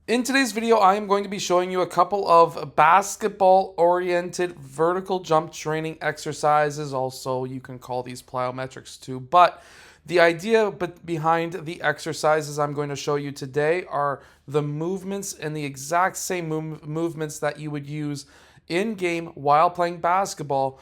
In today's video, I am going to be showing you a couple of basketball-oriented vertical jump training exercises. Also, you can call these plyometrics too. But the idea behind the exercises I'm going to show you today are the movements and the exact same movements that you would use in-game while playing basketball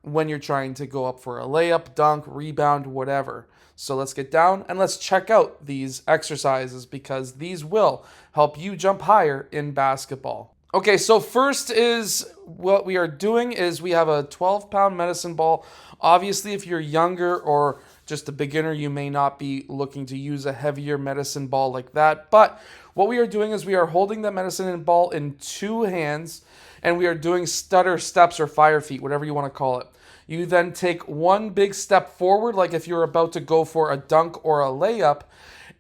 when you're trying to go up for a layup, dunk, rebound, whatever. So let's get down and let's check out these exercises because these will help you jump higher in basketball. Okay, so first is what we are doing is we have a 12-pound medicine ball. Obviously, if you're younger or just a beginner, you may not be looking to use a heavier medicine ball like that. But what we are doing is we are holding the medicine ball in two hands and we are doing stutter steps or fire feet, whatever you want to call it. You then take one big step forward, like if you're about to go for a dunk or a layup,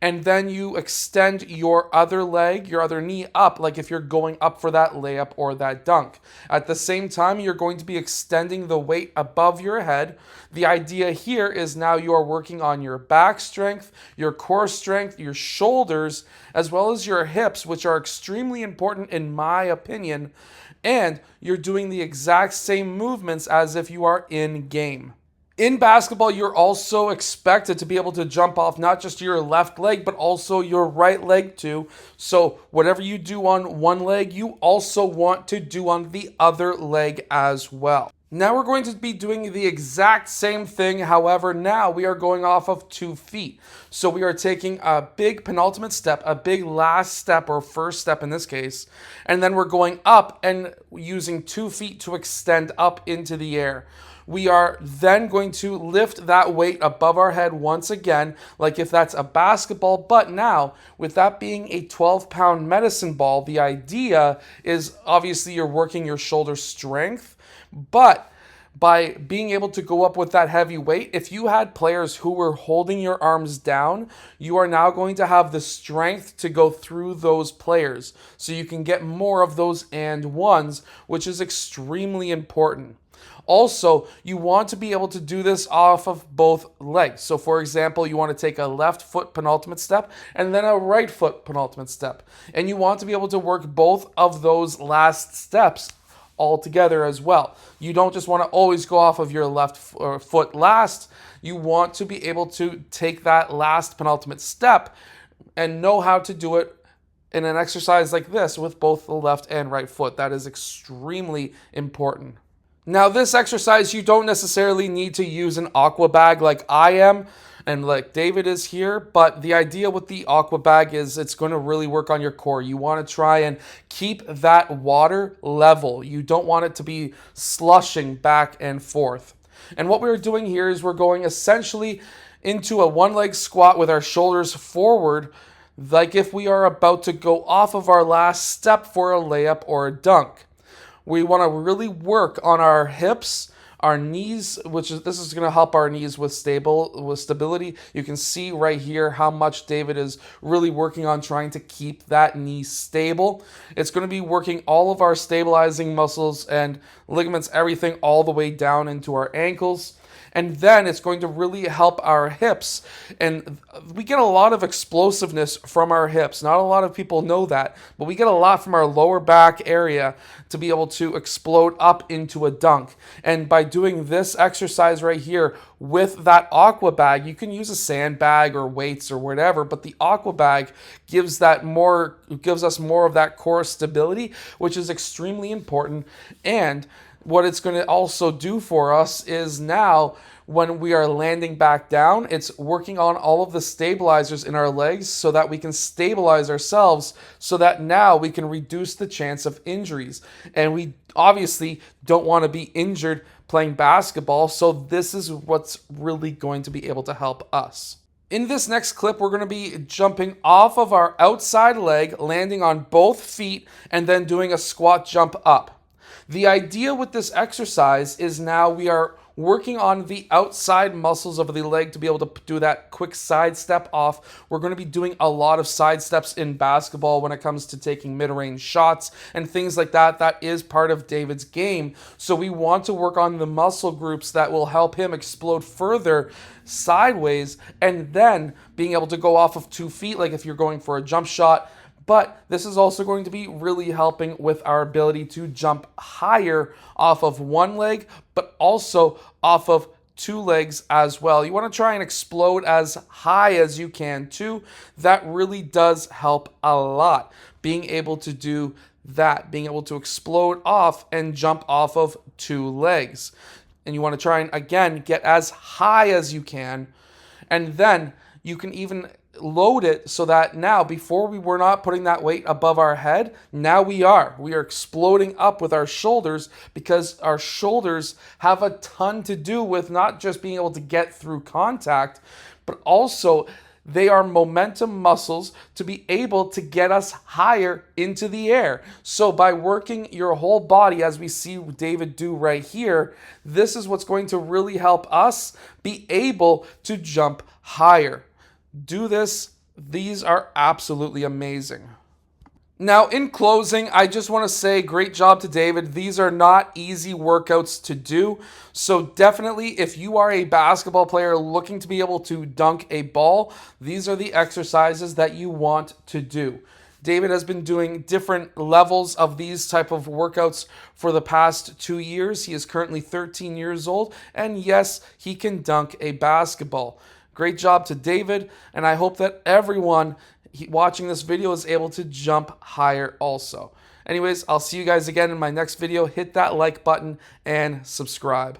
and then you extend your other leg, your other knee up, like if you're going up for that layup or that dunk. At the same time, you're going to be extending the weight above your head. The idea here is now you are working on your back strength, your core strength, your shoulders, as well as your hips, which are extremely important in my opinion. And you're doing the exact same movements as if you are in game. In basketball, you're also expected to be able to jump off not just your left leg, but also your right leg too. So whatever you do on one leg, you also want to do on the other leg as well. Now we're going to be doing the exact same thing. However, now we are going off of 2 feet. So we are taking a big penultimate step, a big last step or first step in this case, and then we're going up and using 2 feet to extend up into the air. We are then going to lift that weight above our head once again, like if that's a basketball. But now, with that being a 12-pound medicine ball, the idea is obviously you're working your shoulder strength. But by being able to go up with that heavy weight, if you had players who were holding your arms down, you are now going to have the strength to go through those players. So you can get more of those and ones, which is extremely important. Also, you want to be able to do this off of both legs. So for example, you want to take a left foot penultimate step and then a right foot penultimate step. And you want to be able to work both of those last steps all together as well. You don't just want to always go off of your left foot last. You want to be able to take that last penultimate step and know how to do it in an exercise like this with both the left and right foot. That is extremely important. Now, this exercise, you don't necessarily need to use an aqua bag like I am and like David is here, but the idea with the aqua bag is it's going to really work on your core. You want to try and keep that water level. You don't want it to be slushing back and forth. And what we're doing here is we're going essentially into a one-leg squat with our shoulders forward, like if we are about to go off of our last step for a layup or a dunk. We want to really work on our hips, our knees, this is going to help our knees with stability. You can see right here how much David is really working on trying to keep that knee stable. It's going to be working all of our stabilizing muscles and ligaments, everything all the way down into our ankles. And then it's going to really help our hips. And we get a lot of explosiveness from our hips. Not a lot of people know that, but we get a lot from our lower back area to be able to explode up into a dunk. And by doing this exercise right here with that aqua bag, you can use a sandbag or weights or whatever, but the aqua bag gives us more of that core stability, which is extremely important. And what it's going to also do for us is now when we are landing back down, it's working on all of the stabilizers in our legs so that we can stabilize ourselves so that now we can reduce the chance of injuries. And we obviously don't want to be injured playing basketball, so this is what's really going to be able to help us. In this next clip, we're going to be jumping off of our outside leg, landing on both feet, and then doing a squat jump up. The idea with this exercise is now we are working on the outside muscles of the leg to be able to do that quick side step off. We're going to be doing a lot of side steps in basketball when it comes to taking mid-range shots and things like that. That is part of David's game. So we want to work on the muscle groups that will help him explode further sideways and then being able to go off of 2 feet, like if you're going for a jump shot, but this is also going to be really helping with our ability to jump higher off of one leg, but also off of two legs as well. You want to try and explode as high as you can too. That really does help a lot. Being able to do that, being able to explode off and jump off of two legs. And you want to try and, again, get as high as you can. And then you can even load it so that now, before we were not putting that weight above our head, now we are. We are exploding up with our shoulders, because our shoulders have a ton to do with not just being able to get through contact, but also they are momentum muscles to be able to get us higher into the air. So by working your whole body, as we see David do right here, this is what's going to really help us be able to jump higher. Do this. These are absolutely amazing. Now, in closing, I just want to say great job to David. These are not easy workouts to do. So definitely, if you are a basketball player looking to be able to dunk a ball, these are the exercises that you want to do. David has been doing different levels of these type of workouts for the past 2 years. He is currently 13 years old, and yes, he can dunk a basketball. Great job to David, and I hope that everyone watching this video is able to jump higher also. Anyways, I'll see you guys again in my next video. Hit that like button and subscribe.